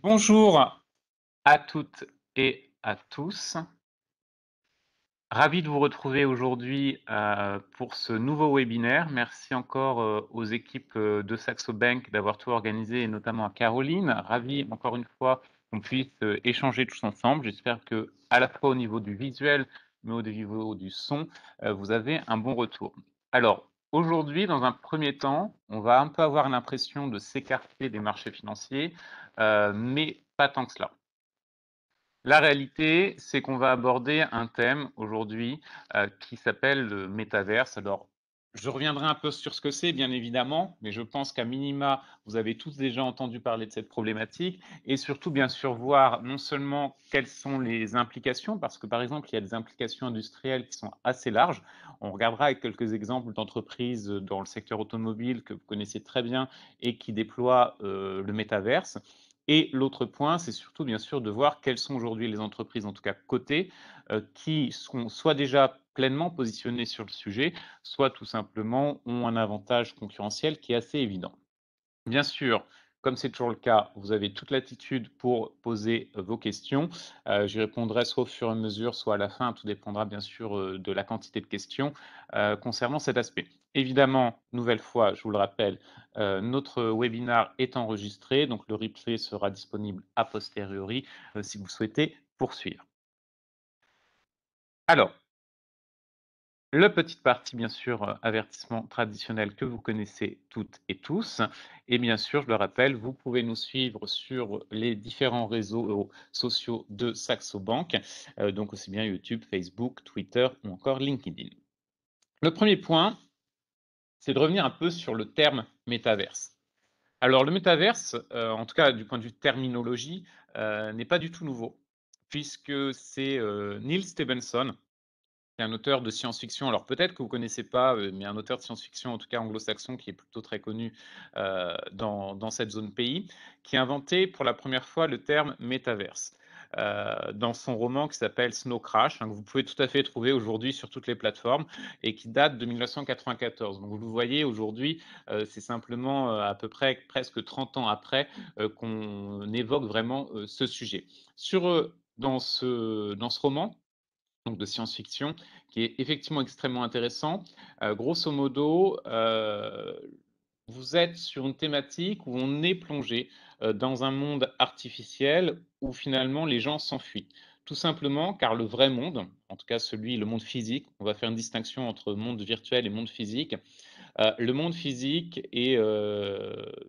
Bonjour à toutes et à tous. Ravi de vous retrouver aujourd'hui, pour ce nouveau webinaire. Merci encore, aux équipes, de Saxo Bank d'avoir tout organisé et notamment à Caroline. Ravi encore une fois qu'on puisse, échanger tous ensemble. J'espère que à la fois au niveau du visuel, mais au niveau du son, vous avez un bon retour. Alors, aujourd'hui, dans un premier temps, on va un peu avoir l'impression de s'écarter des marchés financiers, mais pas tant que cela. La réalité, c'est qu'on va aborder un thème aujourd'hui, qui s'appelle le métaverse. Alors, je reviendrai un peu sur ce que c'est, bien évidemment, mais je pense qu'à minima, vous avez tous déjà entendu parler de cette problématique et surtout, bien sûr, voir non seulement quelles sont les implications, parce que, par exemple, il y a des implications industrielles qui sont assez larges. On regardera avec quelques exemples d'entreprises, dans le secteur automobile que vous connaissez très bien et qui déploient, le métaverse. Et l'autre point, c'est surtout bien sûr de voir quelles sont aujourd'hui les entreprises, en tout cas cotées, qui sont soit déjà pleinement positionnées sur le sujet, soit tout simplement ont un avantage concurrentiel qui est assez évident. Bien sûr, comme c'est toujours le cas, vous avez toute latitude pour poser, vos questions. J'y répondrai soit au fur et à mesure, soit à la fin. Tout dépendra bien sûr, de la quantité de questions, concernant cet aspect. Évidemment, nouvelle fois, je vous le rappelle, notre webinar est enregistré, donc le replay sera disponible a posteriori, si vous souhaitez poursuivre. Alors, la petite partie, bien sûr, avertissement traditionnel que vous connaissez toutes et tous et bien sûr, je le rappelle, vous pouvez nous suivre sur les différents réseaux sociaux de Saxo Bank, donc aussi bien YouTube, Facebook, Twitter ou encore LinkedIn. Le premier point, c'est de revenir un peu sur le terme métaverse. Alors le métaverse, en tout cas du point de vue terminologie, n'est pas du tout nouveau puisque c'est, Neil Stephenson c'est un auteur de science-fiction. Alors peut-être que vous connaissez pas, mais un auteur de science-fiction, en tout cas anglo-saxon, qui est plutôt très connu, dans cette zone pays, qui a inventé pour la première fois le terme métaverse, dans son roman qui s'appelle Snow Crash, hein, que vous pouvez tout à fait trouver aujourd'hui sur toutes les plateformes et qui date de 1994. Donc vous voyez aujourd'hui, c'est simplement, à peu près presque 30 ans après, qu'on évoque vraiment, ce sujet. Dans ce roman, donc de science-fiction, qui est effectivement extrêmement intéressant. Grosso modo, vous êtes sur une thématique où on est plongé, dans un monde artificiel où finalement les gens s'enfuient. Tout simplement car le vrai monde, en tout cas le monde physique, on va faire une distinction entre monde virtuel et monde physique, le monde physique est,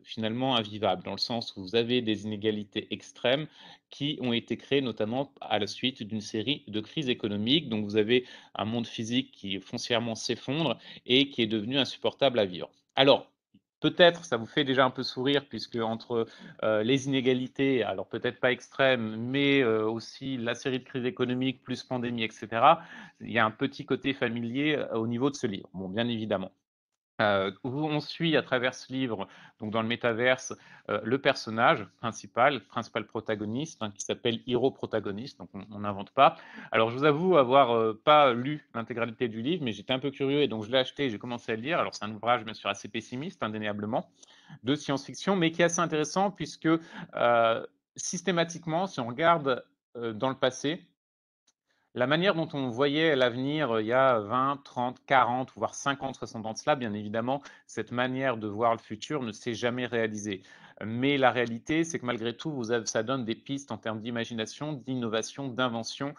finalement invivable, dans le sens où vous avez des inégalités extrêmes qui ont été créées notamment à la suite d'une série de crises économiques. Donc vous avez un monde physique qui foncièrement s'effondre et qui est devenu insupportable à vivre. Alors, peut-être ça vous fait déjà un peu sourire puisque entre, les inégalités, alors peut-être pas extrêmes, mais, aussi la série de crises économiques plus pandémie et cetera, il y a un petit côté familier, au niveau de ce livre. Bon, bien évidemment. Où on suit à travers ce livre, donc dans le métaverse, le personnage principal protagoniste, hein, qui s'appelle Hiro Protagoniste, donc on n'invente pas. Alors je vous avoue avoir, pas lu l'intégralité du livre, mais j'étais un peu curieux et donc je l'ai acheté et j'ai commencé à le lire. Alors c'est un ouvrage bien sûr assez pessimiste, indéniablement, de science-fiction, mais qui est assez intéressant puisque, systématiquement, si on regarde, dans le passé, la manière dont on voyait l'avenir, il y a 20, 30, 40, voire 50, 60 ans de cela, bien évidemment, cette manière de voir le futur ne s'est jamais réalisée. Mais la réalité, c'est que malgré tout, ça donne des pistes en termes d'imagination, d'innovation, d'invention,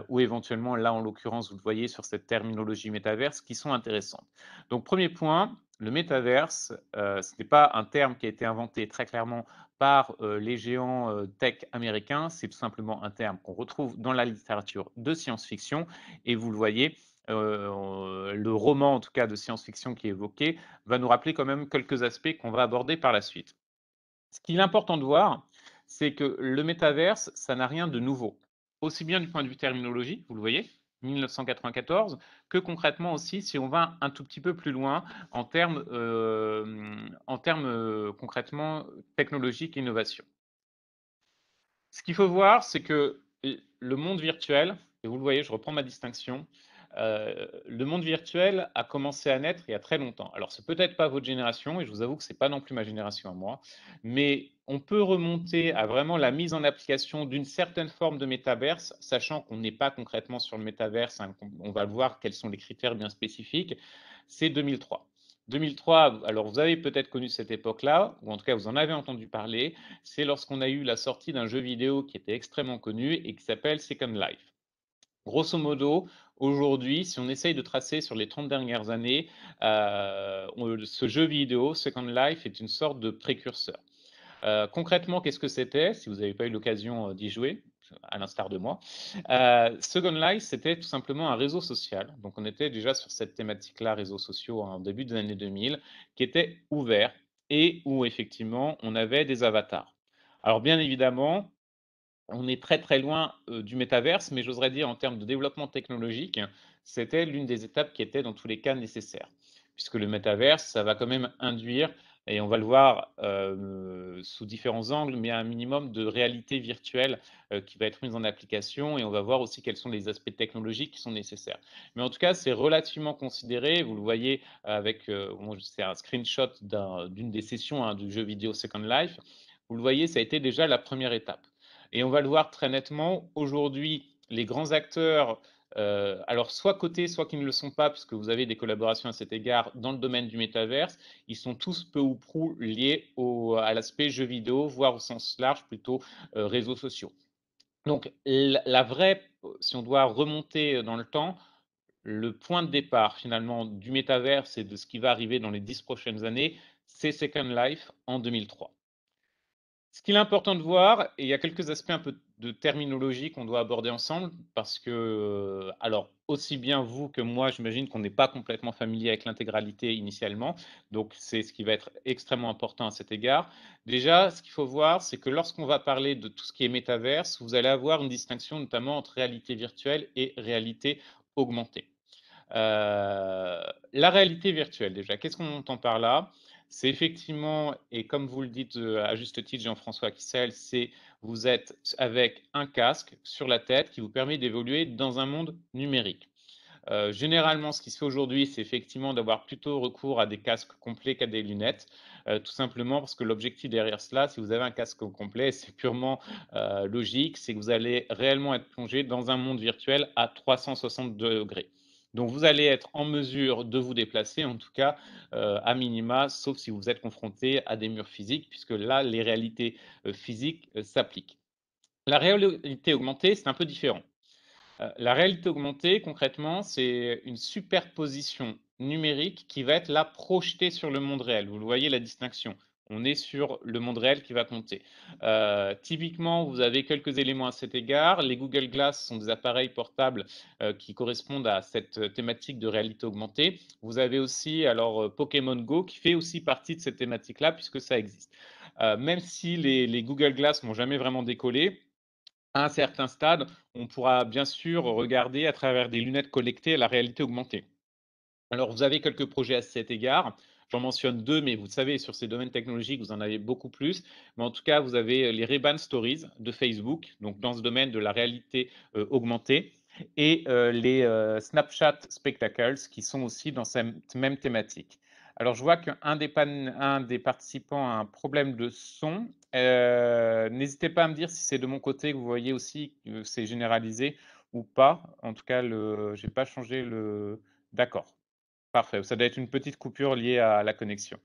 ou éventuellement, là, en l'occurrence, vous le voyez sur cette terminologie métaverse, qui sont intéressantes. Donc premier point, le métaverse, ce n'est pas un terme qui a été inventé très clairement par, les géants, tech américains. C'est tout simplement un terme qu'on retrouve dans la littérature de science-fiction et vous le voyez, le roman, en tout cas de science-fiction qui est évoqué, va nous rappeler quand même quelques aspects qu'on va aborder par la suite. Ce qu'il est important de voir, c'est que le métaverse, ça n'a rien de nouveau. Aussi bien du point de vue terminologie, vous le voyez, 1994, que concrètement aussi si on va un tout petit peu plus loin en termes, concrètement technologiques et innovation. Ce qu'il faut voir, c'est que le monde virtuel, et vous le voyez, je reprends ma distinction, le monde virtuel a commencé à naître il y a très longtemps. Alors c'est peut-être pas votre génération et je vous avoue que c'est pas non plus ma génération à moi, mais on peut remonter à vraiment la mise en application d'une certaine forme de métaverse, sachant qu'on n'est pas concrètement sur le métaverse, hein, on va voir quels sont les critères bien spécifiques, c'est 2003. 2003, alors vous avez peut-être connu cette époque-là, ou en tout cas vous en avez entendu parler, c'est lorsqu'on a eu la sortie d'un jeu vidéo qui était extrêmement connu et qui s'appelle Second Life. Grosso modo, aujourd'hui, si on essaye de tracer sur les 30 dernières années, ce jeu vidéo, Second Life, est une sorte de précurseur. Concrètement, qu'est-ce que c'était? Si vous n'avez pas eu l'occasion d'y jouer, à l'instar de moi. Second Life, c'était tout simplement un réseau social. Donc, on était déjà sur cette thématique-là, réseaux sociaux, en début des années 2000, qui était ouvert et où effectivement, on avait des avatars. Alors, bien évidemment, on est très, très loin, du métaverse, mais j'oserais dire en termes de développement technologique, c'était l'une des étapes qui était dans tous les cas nécessaire. Puisque le métaverse, ça va quand même induire et on va le voir, sous différents angles, mais un minimum de réalité virtuelle, qui va être mise en application et on va voir aussi quels sont les aspects technologiques qui sont nécessaires. Mais en tout cas, c'est relativement considéré, vous le voyez avec, c'est un screenshot d'une des sessions, hein, du jeu vidéo Second Life. Vous le voyez, ça a été déjà la première étape. Et on va le voir très nettement, aujourd'hui, les grands acteurs, alors soit cotés, soit qui ne le sont pas, puisque vous avez des collaborations à cet égard dans le domaine du métaverse, ils sont tous peu ou prou liés à l'aspect jeux vidéo, voire au sens large, plutôt réseaux sociaux. Donc la vraie, si on doit remonter dans le temps, le point de départ finalement du métaverse et de ce qui va arriver dans les 10 prochaines années, c'est Second Life en 2003. Ce qu'il est important de voir, et il y a quelques aspects un peu de terminologie qu'on doit aborder ensemble, parce que, alors, aussi bien vous que moi, j'imagine qu'on n'est pas complètement familier avec l'intégralité initialement, donc c'est ce qui va être extrêmement important à cet égard. Déjà, ce qu'il faut voir, c'est que lorsqu'on va parler de tout ce qui est métaverse, vous allez avoir une distinction notamment entre réalité virtuelle et réalité augmentée. La réalité virtuelle déjà, qu'est-ce qu'on entend par là? C'est effectivement, et comme vous le dites, à juste titre, Jean-François Kissel, c'est vous êtes avec un casque sur la tête qui vous permet d'évoluer dans un monde numérique. Généralement, ce qui se fait aujourd'hui, c'est effectivement d'avoir plutôt recours à des casques complets qu'à des lunettes, tout simplement parce que l'objectif derrière cela, si vous avez un casque complet, c'est purement, logique, c'est que vous allez réellement être plongé dans un monde virtuel à 360 degrés. Donc vous allez être en mesure de vous déplacer, en tout cas, à minima, sauf si vous êtes confronté à des murs physiques, puisque là, les réalités, physiques, s'appliquent. La réalité augmentée, c'est un peu différent. La réalité augmentée, concrètement, c'est une superposition numérique qui va être là projetée sur le monde réel. Vous le voyez la distinction? On est sur le monde réel qui va compter. Typiquement, vous avez quelques éléments à cet égard. Les Google Glass sont des appareils portables, qui correspondent à cette thématique de réalité augmentée. Vous avez aussi alors, Pokémon Go qui fait aussi partie de cette thématique-là puisque ça existe. Même si les Google Glass n'ont jamais vraiment décollé, à un certain stade, on pourra bien sûr regarder à travers des lunettes connectées la réalité augmentée. Alors, vous avez quelques projets à cet égard. J'en mentionne 2, mais vous savez, sur ces domaines technologiques, vous en avez beaucoup plus. Mais en tout cas, vous avez les Ray-Ban Stories de Facebook, donc dans ce domaine de la réalité augmentée, et les Snapchat Spectacles, qui sont aussi dans cette même thématique. Alors, je vois un des participants a un problème de son. N'hésitez pas à me dire si c'est de mon côté que vous voyez aussi que c'est généralisé ou pas. En tout cas, je n'ai pas changé le... D'accord. Parfait, ça doit être une petite coupure liée à la connexion.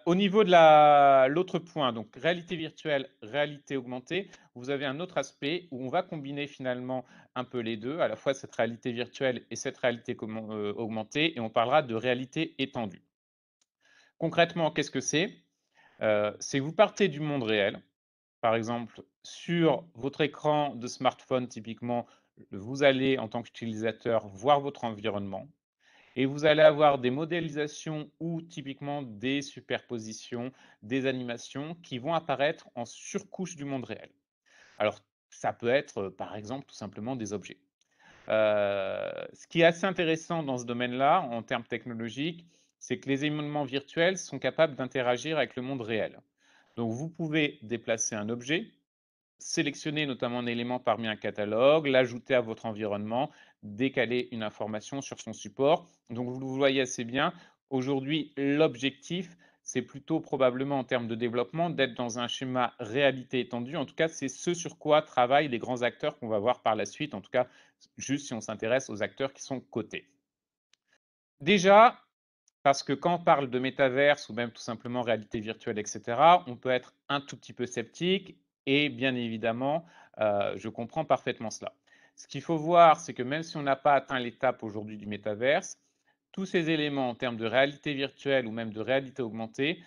Au niveau de l'autre point, donc réalité virtuelle, réalité augmentée, vous avez un autre aspect où on va combiner finalement un peu les deux, à la fois cette réalité virtuelle et cette réalité augmentée, et on parlera de réalité étendue. Concrètement, qu'est-ce que c'est? C'est que vous partez du monde réel, par exemple, sur votre écran de smartphone typiquement, vous allez en tant qu'utilisateur voir votre environnement. Et vous allez avoir des modélisations ou typiquement des superpositions, des animations qui vont apparaître en surcouche du monde réel. Alors, ça peut être, par exemple, tout simplement des objets. Ce qui est assez intéressant dans ce domaine-là, en termes technologiques, c'est que les événements virtuels sont capables d'interagir avec le monde réel. Donc, vous pouvez déplacer un objet, sélectionner notamment un élément parmi un catalogue, l'ajouter à votre environnement, décaler une information sur son support. Donc vous le voyez assez bien, aujourd'hui l'objectif, c'est plutôt probablement en termes de développement d'être dans un schéma réalité étendue. En tout cas, c'est ce sur quoi travaillent les grands acteurs qu'on va voir par la suite, en tout cas, juste si on s'intéresse aux acteurs qui sont cotés. Déjà, parce que quand on parle de métaverse ou même tout simplement réalité virtuelle, et cetera, on peut être un tout petit peu sceptique et bien évidemment, je comprends parfaitement cela. Ce qu'il faut voir, c'est que même si on n'a pas atteint l'étape aujourd'hui du métaverse, tous ces éléments en termes de réalité virtuelle ou même de réalité augmentée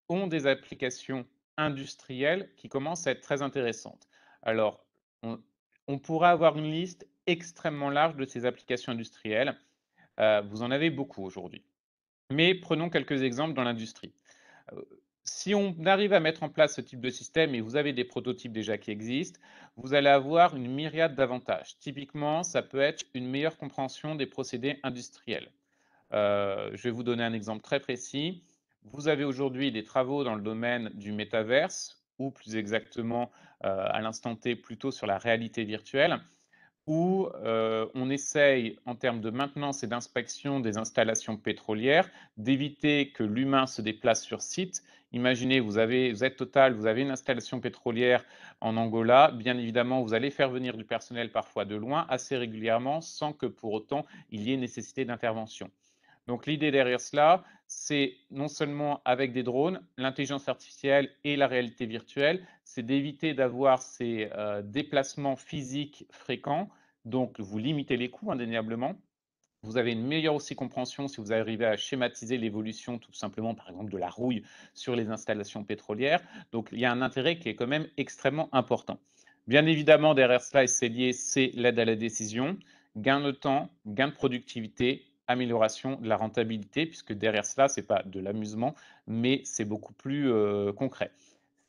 ont des applications industrielles qui commencent à être très intéressantes. Alors, on on pourrait avoir une liste extrêmement large de ces applications industrielles. Vous en avez beaucoup aujourd'hui. Mais prenons quelques exemples dans l'industrie. Heu, si on arrive à mettre en place ce type de système et vous avez des prototypes déjà qui existent, vous allez avoir une myriade d'avantages. Typiquement, ça peut être une meilleure compréhension des procédés industriels. Je vais vous donner un exemple très précis. Vous avez aujourd'hui des travaux dans le domaine du métaverse ou plus exactement, à l'instant T, plutôt sur la réalité virtuelle où on essaye, en termes de maintenance et d'inspection des installations pétrolières, d'éviter que l'humain se déplace sur site. Imaginez, vous êtes Total, vous avez une installation pétrolière en Angola. Bien évidemment, vous allez faire venir du personnel parfois de loin, assez régulièrement, sans que pour autant il y ait nécessité d'intervention. Donc l'idée derrière cela, c'est non seulement avec des drones, l'intelligence artificielle et la réalité virtuelle, c'est d'éviter d'avoir ces déplacements physiques fréquents. Donc vous limitez les coûts indéniablement. Vous avez une meilleure aussi compréhension si vous arrivez à schématiser l'évolution tout simplement, par exemple, de la rouille sur les installations pétrolières. Donc il y a un intérêt qui est quand même extrêmement important. Bien évidemment, derrière cela, et c'est lié, c'est l'aide à la décision, gain de temps, gain de productivité, amélioration de la rentabilité, puisque derrière cela, ce n'est pas de l'amusement, mais c'est beaucoup plus concret.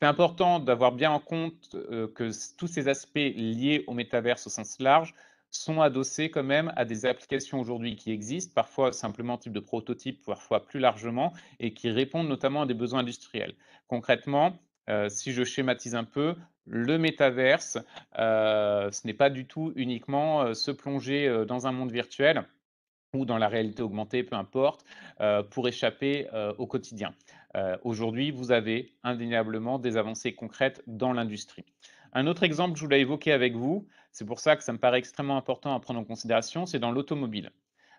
C'est important d'avoir bien en compte que tous ces aspects liés au métaverse au sens large sont adossés quand même à des applications aujourd'hui qui existent, parfois simplement type de prototype, parfois plus largement, et qui répondent notamment à des besoins industriels. Concrètement, si je schématise un peu, le métaverse, ce n'est pas du tout uniquement se plonger dans un monde virtuel ou dans la réalité augmentée, peu importe, pour échapper au quotidien. Aujourd'hui, vous avez indéniablement des avancées concrètes dans l'industrie. Un autre exemple, je voulais évoquer avec vous, c'est pour ça que ça me paraît extrêmement important à prendre en considération, c'est dans l'automobile.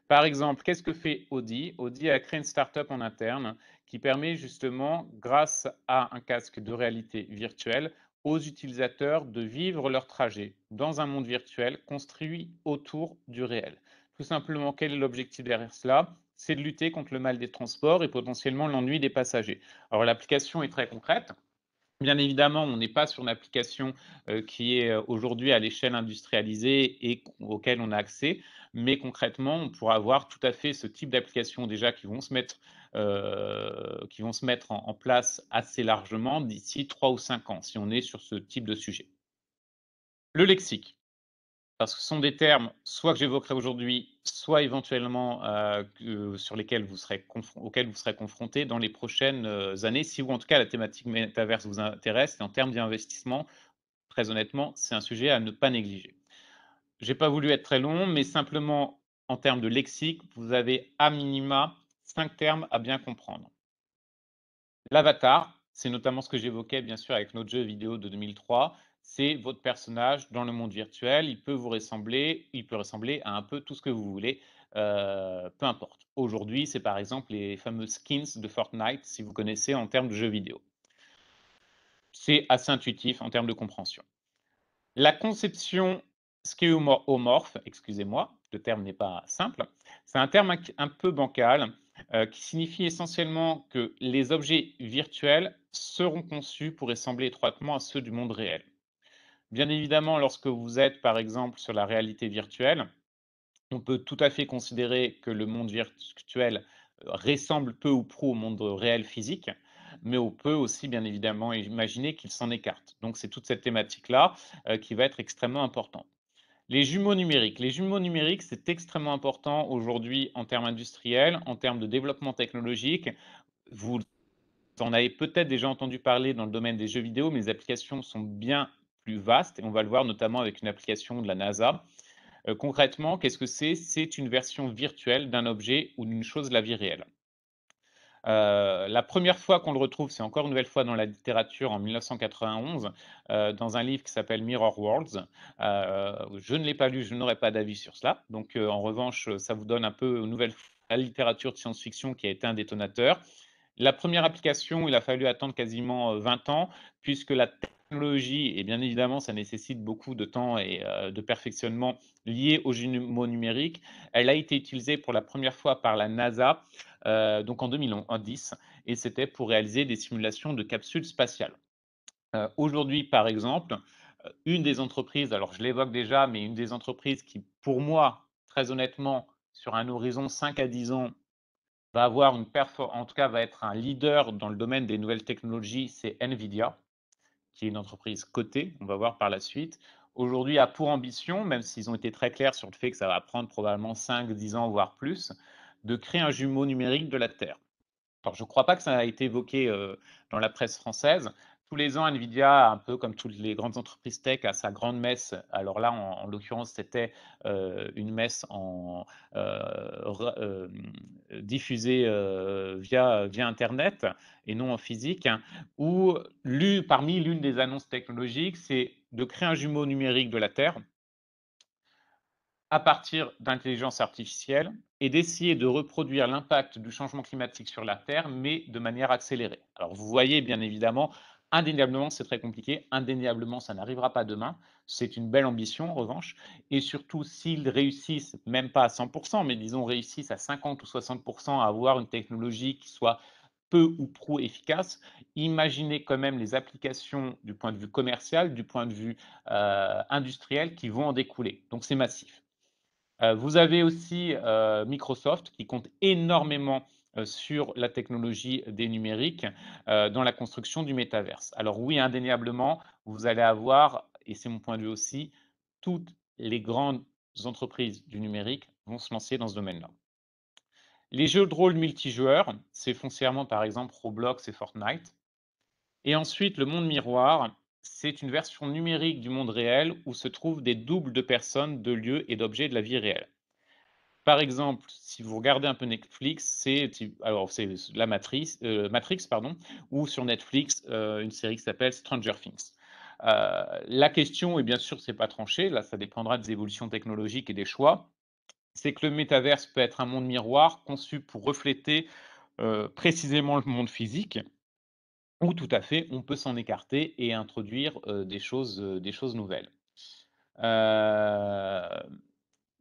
Par exemple, qu'est-ce que fait Audi? Audi a créé une start-up en interne qui permet justement, grâce à un casque de réalité virtuelle, aux utilisateurs de vivre leur trajet dans un monde virtuel construit autour du réel. Tout simplement, quel est l'objectif derrière cela? C'est de lutter contre le mal des transports et potentiellement l'ennui des passagers. Alors l'application est très concrète. Bien évidemment, on n'est pas sur une application, qui est, aujourd'hui à l'échelle industrialisée et auquel on a accès, mais concrètement, on pourra avoir tout à fait ce type d'applications déjà qui vont se mettre en place assez largement d'ici 3 ou 5 ans, si on est sur ce type de sujet. Le lexique. Parce que ce sont des termes, soit que j'évoquerai aujourd'hui, soit éventuellement, sur lesquels auxquels vous serez confrontés dans les prochaines, années, si ou en tout cas la thématique métaverse vous intéresse et en termes d'investissement, très honnêtement, c'est un sujet à ne pas négliger. J'ai pas voulu être très long, mais simplement en termes de lexique, vous avez à minima 5 termes à bien comprendre. L'avatar, c'est notamment ce que j'évoquais bien sûr avec notre jeu vidéo de 2003, c'est votre personnage dans le monde virtuel. Il peut ressembler à un peu tout ce que vous voulez, peu importe. Aujourd'hui, c'est par exemple les fameux skins de Fortnite, si vous connaissez en termes de jeux vidéo. C'est assez intuitif en termes de compréhension. La conception skeuomorphe, excusez-moi, le terme n'est pas simple, c'est un terme un peu bancal, qui signifie essentiellement que les objets virtuels seront conçus pour ressembler étroitement à ceux du monde réel. Bien évidemment, lorsque vous êtes, par exemple, sur la réalité virtuelle, on peut tout à fait considérer que le monde virtuel ressemble peu ou prou au monde réel physique, mais on peut aussi bien évidemment imaginer qu'il s'en écarte. Donc c'est toute cette thématique-là qui va être extrêmement importante. Les jumeaux numériques. Les jumeaux numériques, c'est extrêmement important aujourd'hui en termes industriels, en termes de développement technologique. Vous en avez peut-être déjà entendu parler dans le domaine des jeux vidéo, mais les applications sont bien plus vastes et on va le voir notamment avec une application de la NASA. Concrètement, qu'est-ce que c'est? C'est une version virtuelle d'un objet ou d'une chose de la vie réelle. La première fois qu'on le retrouve, c'est encore une nouvelle fois dans la littérature en 1991, dans un livre qui s'appelle Mirror Worlds. Je ne l'ai pas lu, je n'aurai pas d'avis sur cela. Donc, en revanche, ça vous donne un peu une nouvelle la littérature de science-fiction qui a été un détonateur. La première application, il a fallu attendre quasiment 20 ans, puisque la technologie, et bien évidemment, ça nécessite beaucoup de temps et de perfectionnement lié aux jumeaux numériques. Elle a été utilisée pour la première fois par la NASA, donc en 2010, et c'était pour réaliser des simulations de capsules spatiales. Aujourd'hui, par exemple, une des entreprises, alors je l'évoque déjà, mais une des entreprises qui, pour moi, très honnêtement, sur un horizon 5 à 10 ans, va avoir une en tout cas, va être un leader dans le domaine des nouvelles technologies, c'est NVIDIA, qui est une entreprise cotée, on va voir par la suite. Aujourd'hui, a pour ambition, même s'ils ont été très clairs sur le fait que ça va prendre probablement 5-10 ans, voire plus, de créer un jumeau numérique de la Terre. Alors, je ne crois pas que ça a été évoqué dans la presse française. Tous les ans, Nvidia, un peu comme toutes les grandes entreprises tech, a sa grande messe. Alors là, en l'occurrence, c'était une messe diffusée via Internet et non en physique, hein, où parmi l'une des annonces technologiques, c'est de créer un jumeau numérique de la Terre à partir d'intelligence artificielle et d'essayer de reproduire l'impact du changement climatique sur la Terre, mais de manière accélérée. Alors vous voyez, bien évidemment, indéniablement, c'est très compliqué, indéniablement, ça n'arrivera pas demain. C'est une belle ambition, en revanche, et surtout s'ils réussissent, même pas à 100%, mais disons réussissent à 50 ou 60% à avoir une technologie qui soit peu ou prou efficace, imaginez quand même les applications du point de vue commercial, du point de vue industriel qui vont en découler. Donc c'est massif. Vous avez aussi Microsoft qui compte énormément sur la technologie des numériques dans la construction du métaverse. Alors oui, indéniablement, vous allez avoir, et c'est mon point de vue aussi, toutes les grandes entreprises du numérique vont se lancer dans ce domaine-là. Les jeux de rôle multijoueurs, c'est foncièrement par exemple Roblox et Fortnite. Et ensuite, le monde miroir, c'est une version numérique du monde réel où se trouvent des doubles de personnes, de lieux et d'objets de la vie réelle. Par exemple, si vous regardez un peu Netflix, c'est la Matrix, pardon, ou sur Netflix, une série qui s'appelle Stranger Things. La question, et bien sûr, c'est pas tranché, là, ça dépendra des évolutions technologiques et des choix, c'est que le métaverse peut être un monde miroir conçu pour refléter, précisément le monde physique, ou tout à fait, on peut s'en écarter et introduire, des choses nouvelles. Heu,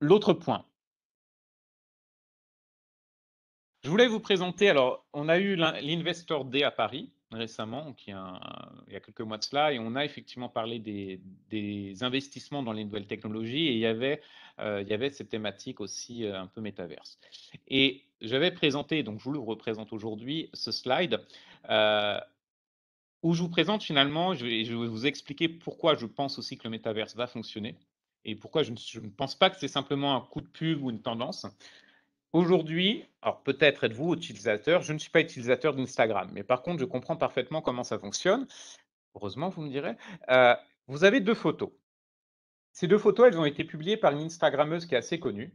L'autre point, je voulais vous présenter, alors on a eu l'Investor Day à Paris récemment, il y a quelques mois de cela, et on a effectivement parlé des investissements dans les nouvelles technologies, et il y avait cette thématique aussi un peu métaverse. Et j'avais présenté, donc je vous le représente aujourd'hui, ce slide où je vous présente finalement, je vais vous expliquer pourquoi je pense aussi que le métaverse va fonctionner et pourquoi je ne pense pas que c'est simplement un coup de pub ou une tendance. Aujourd'hui, alors peut-être êtes-vous utilisateur, je ne suis pas utilisateur d'Instagram, mais par contre, je comprends parfaitement comment ça fonctionne. Heureusement, vous me direz. Heu, Vous avez 2 photos. Ces 2 photos, elles ont été publiées par une instagrammeuse qui est assez connue,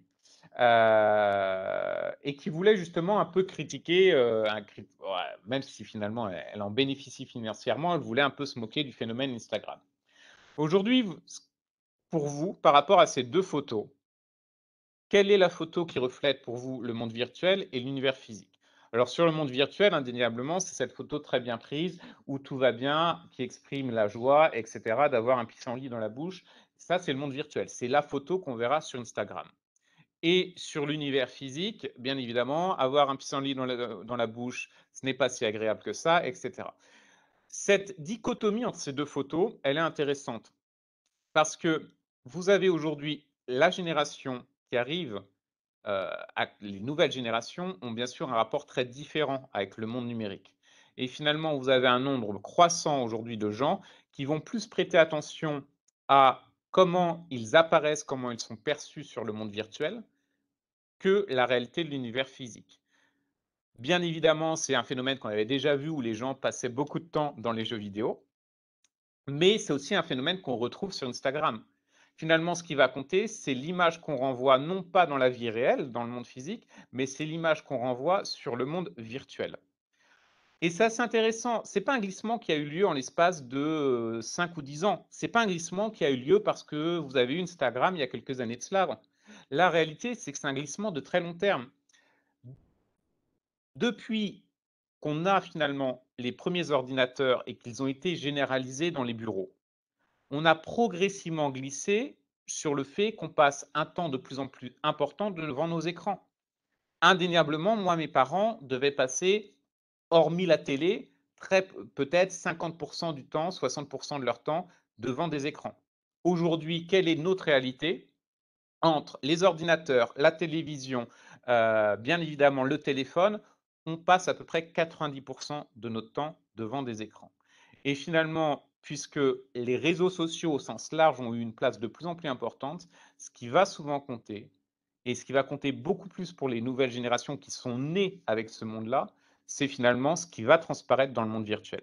et qui voulait justement un peu critiquer, ouais, même si finalement elle en bénéficie financièrement, elle voulait un peu se moquer du phénomène Instagram. Aujourd'hui, pour vous, par rapport à ces 2 photos, quelle est la photo qui reflète pour vous le monde virtuel et l'univers physique? Alors sur le monde virtuel, indéniablement, c'est cette photo très bien prise, où tout va bien, qui exprime la joie, et cetera, d'avoir un pissenlit dans la bouche. Ça, c'est le monde virtuel. C'est la photo qu'on verra sur Instagram. Et sur l'univers physique, bien évidemment, avoir un pissenlit dans la bouche, ce n'est pas si agréable que ça, et cetera. Cette dichotomie entre ces 2 photos, elle est intéressante parce que vous avez aujourd'hui la génération qui arrive, les nouvelles générations ont bien sûr un rapport très différent avec le monde numérique, et finalement, vous avez un nombre croissant aujourd'hui de gens qui vont plus prêter attention à comment ils apparaissent, comment ils sont perçus sur le monde virtuel, que la réalité de l'univers physique. Bien évidemment, c'est un phénomène qu'on avait déjà vu où les gens passaient beaucoup de temps dans les jeux vidéo, mais c'est aussi un phénomène qu'on retrouve sur Instagram. Finalement, ce qui va compter, c'est l'image qu'on renvoie non pas dans la vie réelle, dans le monde physique, mais c'est l'image qu'on renvoie sur le monde virtuel. Et ça, c'est intéressant. C'est pas un glissement qui a eu lieu en l'espace de, 5 ou 10 ans. C'est pas un glissement qui a eu lieu parce que vous avez eu Instagram il y a quelques années de cela. La réalité, c'est que c'est un glissement de très long terme. Depuis qu'on a finalement les premiers ordinateurs et qu'ils ont été généralisés dans les bureaux, on a progressivement glissé sur le fait qu'on passe un temps de plus en plus important devant nos écrans. Indéniablement, moi, mes parents devaient passer, hormis la télé, très peut-être 50 du temps, 60 de leur temps devant des écrans. Aujourd'hui, quelle est notre réalité? Entre les ordinateurs, la télévision, bien évidemment le téléphone, on passe à peu près 90 de notre temps devant des écrans. Et finalement, puisque les réseaux sociaux au sens large ont eu une place de plus en plus importante, ce qui va souvent compter et ce qui va compter beaucoup plus pour les nouvelles générations qui sont nées avec ce monde-là, c'est finalement ce qui va transparaître dans le monde virtuel.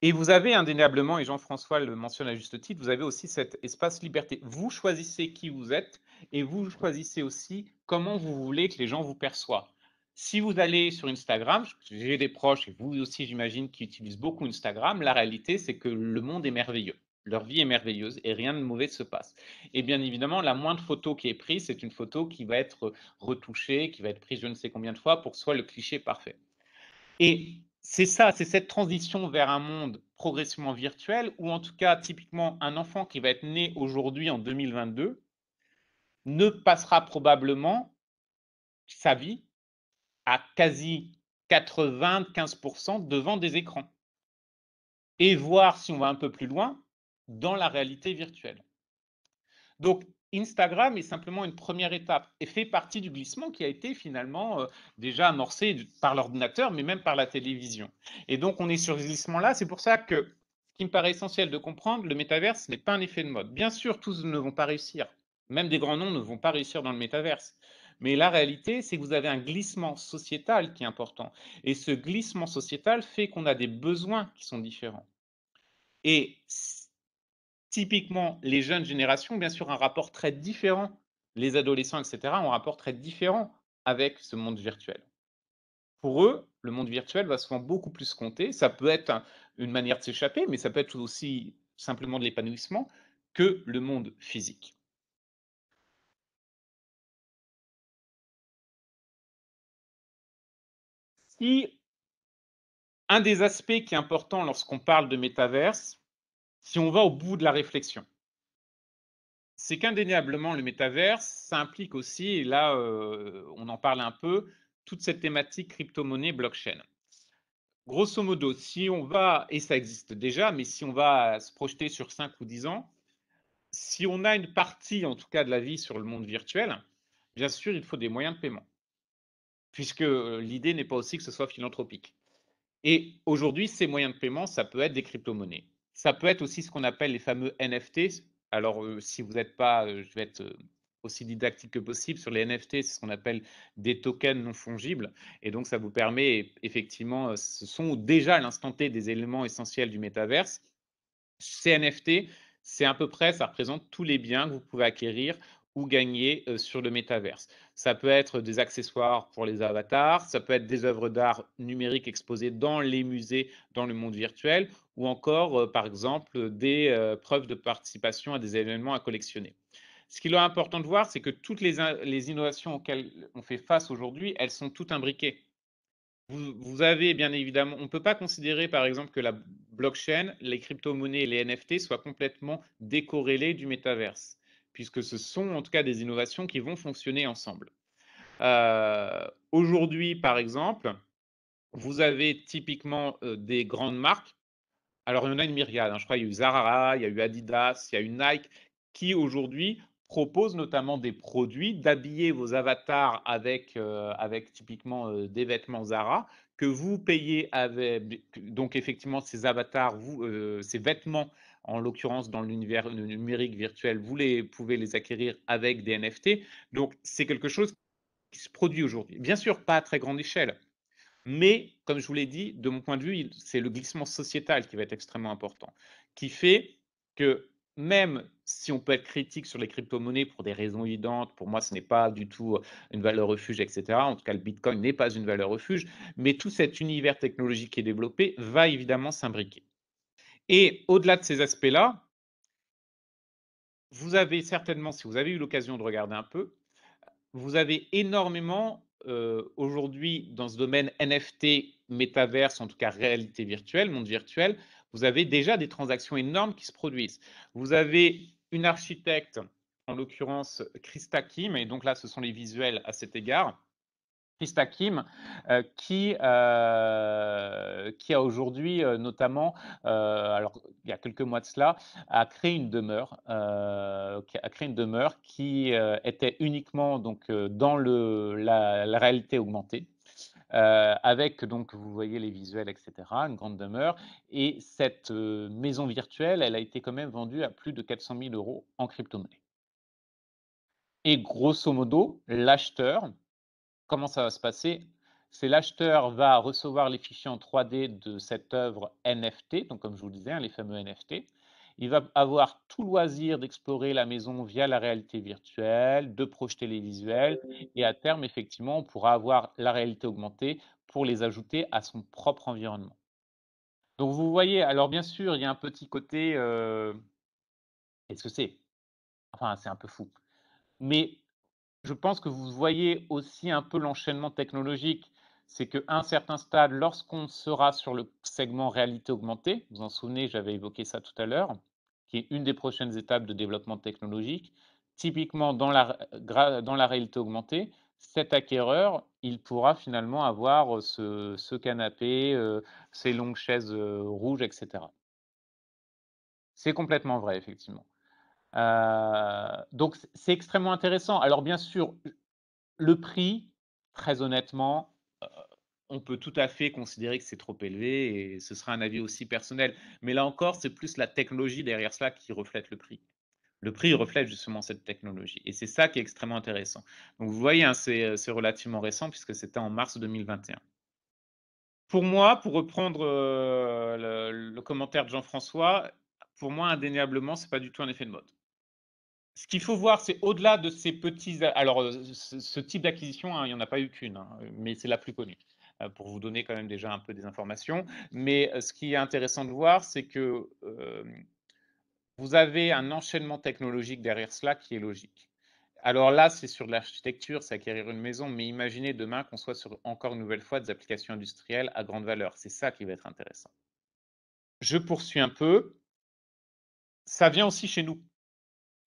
Et vous avez indéniablement, et Jean-François le mentionne à juste titre, vous avez aussi cet espace liberté. Vous choisissez qui vous êtes et vous choisissez aussi comment vous voulez que les gens vous perçoivent. Si vous allez sur Instagram, j'ai des proches, et vous aussi j'imagine, qui utilisent beaucoup Instagram, la réalité c'est que le monde est merveilleux. Leur vie est merveilleuse et rien de mauvais se passe. Et bien évidemment, la moindre photo qui est prise, c'est une photo qui va être retouchée, qui va être prise je ne sais combien de fois pour que ce soit le cliché parfait. Et c'est ça, c'est cette transition vers un monde progressivement virtuel ou en tout cas, typiquement, un enfant qui va être né aujourd'hui en 2022 ne passera probablement sa vie à quasi 95 devant des écrans et voire, si on va un peu plus loin, dans la réalité virtuelle. Donc Instagram est simplement une première étape et fait partie du glissement qui a été finalement, déjà amorcé par l'ordinateur, mais même par la télévision. Et donc on est sur ce glissement-là. C'est pour ça que ce qui me paraît essentiel de comprendre, le métaverse n'est pas un effet de mode. Bien sûr, tous ne vont pas réussir. Même des grands noms ne vont pas réussir dans le métaverse. Mais la réalité, c'est que vous avez un glissement sociétal qui est important. Et ce glissement sociétal fait qu'on a des besoins qui sont différents. Et typiquement, les jeunes générations, bien sûr, un rapport très différent. Les adolescents, et cetera, ont un rapport très différent avec ce monde virtuel. Pour eux, le monde virtuel va souvent beaucoup plus compter. Ça peut être une manière de s'échapper, mais ça peut être aussi simplement de l'épanouissement que le monde physique. Si un des aspects qui est important lorsqu'on parle de métaverse, si on va au bout de la réflexion, c'est qu'indéniablement le métaverse, ça implique aussi, et là, on en parle un peu, toute cette thématique crypto-monnaie, blockchain. Grosso modo, si on va, et ça existe déjà, mais si on va se projeter sur 5 ou 10 ans, si on a une partie, en tout cas, de la vie sur le monde virtuel, bien sûr, il faut des moyens de paiement, puisque l'idée n'est pas aussi que ce soit philanthropique. Et aujourd'hui, ces moyens de paiement, ça peut être des crypto-monnaies. Ça peut être aussi ce qu'on appelle les fameux NFT. Alors, si vous n'êtes pas, je vais être aussi didactique que possible sur les NFT, c'est ce qu'on appelle des tokens non fongibles. Et donc, ça vous permet effectivement, ce sont déjà à l'instant T des éléments essentiels du métaverse. Ces NFT, c'est à peu près, ça représente tous les biens que vous pouvez acquérir ou gagner sur le métaverse. Ça peut être des accessoires pour les avatars, ça peut être des œuvres d'art numériques exposées dans les musées, dans le monde virtuel, ou encore, par exemple, des preuves de participation à des événements à collectionner. Ce qu'il est important de voir, c'est que toutes les innovations auxquelles on fait face aujourd'hui, elles sont toutes imbriquées. Vous avez bien évidemment, on ne peut pas considérer par exemple que la blockchain, les crypto-monnaies et les NFT soient complètement décorrélés du métaverse, puisque ce sont en tout cas des innovations qui vont fonctionner ensemble. Aujourd'hui, par exemple, vous avez typiquement des grandes marques. Alors, il y en a une myriade, hein. Je crois qu'il y a eu Zara, il y a eu Adidas, il y a eu Nike, qui aujourd'hui proposent notamment des produits, d'habiller vos avatars avec typiquement, des vêtements Zara que vous payez avec donc effectivement ces avatars, ces vêtements, en l'occurrence dans l'univers numérique virtuel, vous les pouvez les acquérir avec des NFT. Donc c'est quelque chose qui se produit aujourd'hui. Bien sûr, pas à très grande échelle. Mais, comme je vous l'ai dit, de mon point de vue, c'est le glissement sociétal qui va être extrêmement important, qui fait que même si on peut être critique sur les crypto-monnaies pour des raisons évidentes, pour moi, ce n'est pas du tout, une valeur refuge et cetera. En tout cas, le bitcoin n'est pas une valeur refuge, mais tout cet univers technologique qui est développé va évidemment s'imbriquer et au-delà de ces aspects-là, vous avez certainement, si vous avez eu l'occasion de regarder un peu, vous avez énormément, aujourd'hui dans ce domaine NFT, métaverse, en tout cas réalité virtuelle, monde virtuel, vous avez déjà des transactions énormes qui se produisent. Vous avez une architecte, en l'occurrence Christa Kim, et donc là, ce sont les visuels à cet égard. Christa Kim, qui a aujourd'hui, notamment, alors il y a quelques mois de cela, a créé une demeure, qui, était uniquement donc, dans la réalité augmentée, avec donc vous voyez les visuels et cetera, une grande demeure et cette, maison virtuelle, elle a été quand même vendue à plus de 400 000 € en crypto-monnaie et grosso modo, l'acheteur, comment ça va se passer? C'est l'acheteur va recevoir les fichiers en 3D de cette œuvre NFT, donc comme je vous le disais, hein, les fameux NFT. Il va avoir tout loisir d'explorer la maison via la réalité virtuelle, de projeter les visuels et à terme, effectivement, on pourra avoir la réalité augmentée pour les ajouter à son propre environnement. Donc vous voyez, alors bien sûr, il y a un petit côté, qu'est-ce que c'est? Enfin, c'est un peu fou. Mais je pense que vous voyez aussi un peu l'enchaînement technologique. C'est qu'à un certain stade, lorsqu'on sera sur le segment réalité augmentée, vous en souvenez, j'avais évoqué ça tout à l'heure, qui est une des prochaines étapes de développement technologique. Typiquement, dans la réalité augmentée, cet acquéreur, il pourra finalement avoir ce canapé, ces longues chaises rouges, etc. C'est complètement vrai, effectivement. Donc, c'est extrêmement intéressant. Alors, bien sûr, le prix, très honnêtement, on peut tout à fait considérer que c'est trop élevé et ce sera un avis aussi personnel. Mais là encore, c'est plus la technologie derrière cela qui reflète le prix. Le prix reflète justement cette technologie et c'est ça qui est extrêmement intéressant. Donc vous voyez, hein, c'est relativement récent puisque c'était en mars 2021. Pour moi, pour reprendre, le commentaire de Jean-François, pour moi, indéniablement, c'est pas du tout un effet de mode. Ce qu'il faut voir, c'est au-delà de ces petits a alors, ce type d'acquisition, hein, il y en a pas eu qu'une, hein, mais c'est la plus connue, pour vous donner quand même déjà un peu des informations. Mais, ce qui est intéressant de voir, c'est que, vous avez un enchaînement technologique derrière cela qui est logique. Alors là, c'est sur de l'architecture, c'est acquérir une maison, mais imaginez demain qu'on soit sur, encore une nouvelle fois, des applications industrielles à grande valeur. C'est ça qui va être intéressant. Je poursuis un peu, ça vient aussi chez nous.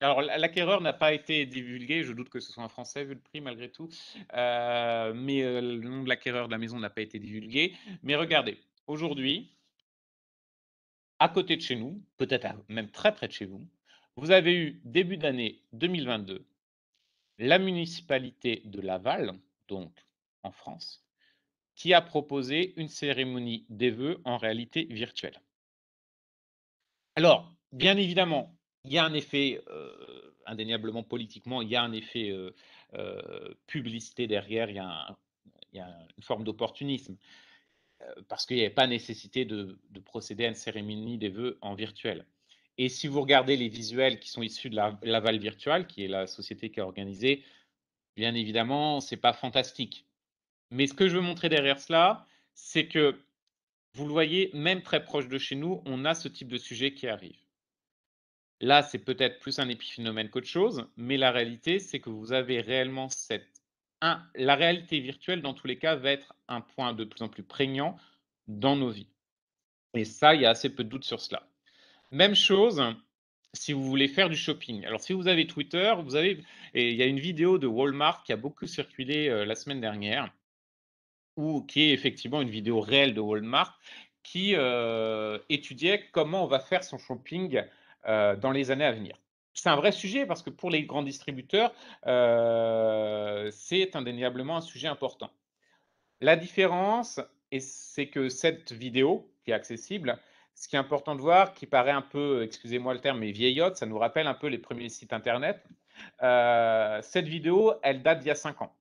Alors l'acquéreur n'a pas été divulgué, je doute que ce soit un Français vu le prix malgré tout, mais le nom de l'acquéreur de la maison n'a pas été divulgué. Mais regardez, aujourd'hui, à côté de chez nous, peut-être même très près de chez vous, vous avez eu début d'année 2022, la municipalité de Laval, donc en France, qui a proposé une cérémonie des vœux en réalité virtuelle. Alors, bien évidemment, il y a un effet, indéniablement politiquement, il y a un effet, publicité derrière, il y a une forme d'opportunisme, parce qu'il n'y avait pas nécessité de procéder à une cérémonie des vœux en virtuel et si vous regardez les visuels qui sont issus de la Laval Virtual, qui est la société qui a organisé, bien évidemment, c'est pas fantastique. Mais ce que je veux montrer derrière cela, c'est que, vous le voyez, même très proche de chez nous, on a ce type de sujet qui arrive. Là, c'est peut-être plus un épiphénomène qu'autre chose, mais la réalité, c'est que vous avez réellement la réalité virtuelle, dans tous les cas, va être un point de plus en plus prégnant dans nos vies et ça, il y a assez peu de doute sur cela. Même chose, si vous voulez faire du shopping. Alors si vous avez Twitter, vous avez et il y a une vidéo de Walmart qui a beaucoup circulé, la semaine dernière ou qui est effectivement une vidéo réelle de Walmart qui, étudiait comment on va faire son shopping, dans les années à venir. C'est un vrai sujet parce que pour les grands distributeurs, c'est indéniablement un sujet important. La différence et c'est que cette vidéo qui est accessible, ce qui est important de voir, qui paraît un peu, excusez-moi le terme, mais vieillotte, ça nous rappelle un peu les premiers sites internet. Cette vidéo, elle date d'il y a 5 ans.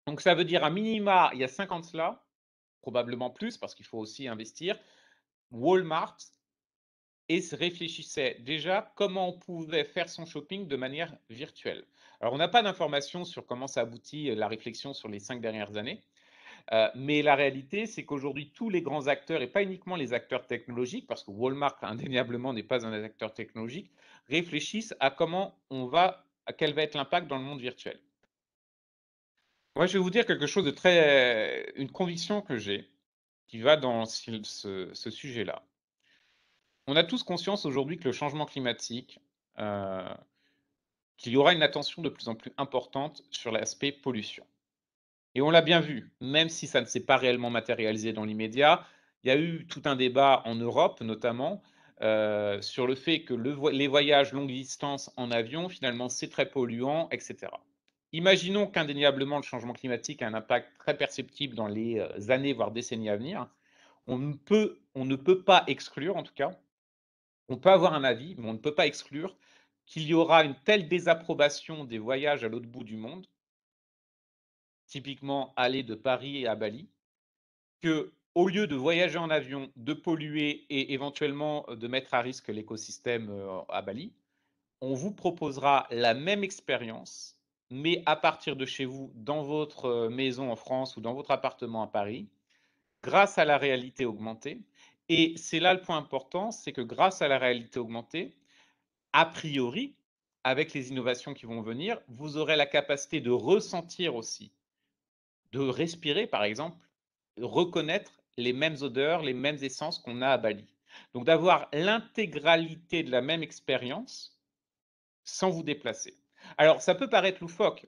Donc ça veut dire à minima, il y a 5 ans de cela, probablement plus parce qu'il faut aussi investir, Walmart et se réfléchissait déjà comment on pouvait faire son shopping de manière virtuelle. Alors on n'a pas d'informations sur comment ça aboutit, la réflexion sur les 5 dernières années, mais la réalité, c'est qu'aujourd'hui tous les grands acteurs et pas uniquement les acteurs technologiques, parce que Walmart indéniablement n'est pas un acteur technologique, réfléchissent à comment on va à quel va être l'impact dans le monde virtuel. Moi, je vais vous dire quelque chose de très une conviction que j'ai, qui va dans ce sujet-là. On a tous conscience aujourd'hui que le changement climatique, heu, qu'il y aura une attention de plus en plus importante sur l'aspect pollution et on l'a bien vu, même si ça ne s'est pas réellement matérialisé dans l'immédiat. Il y a eu tout un débat en Europe notamment, sur le fait que les voyages longue distance en avion, finalement, c'est très polluant et cetera. Imaginons qu'indéniablement le changement climatique a un impact très perceptible dans les, années, voire décennies à venir. On ne peut pas exclure en tout cas, on peut avoir un avis, mais on ne peut pas exclure qu'il y aura une telle désapprobation des voyages à l'autre bout du monde, typiquement aller de Paris à Bali, que au lieu de voyager en avion, de polluer et éventuellement, de mettre à risque l'écosystème, à Bali, on vous proposera la même expérience, mais à partir de chez vous, dans votre, maison en France ou dans votre appartement à Paris, grâce à la réalité augmentée et c'est là le point important, c'est que grâce à la réalité augmentée, a priori, avec les innovations qui vont venir, vous aurez la capacité de ressentir aussi, de respirer par exemple, reconnaître les mêmes odeurs, les mêmes essences qu'on a à Bali. Donc d'avoir l'intégralité de la même expérience sans vous déplacer. Alors ça peut paraître loufoque,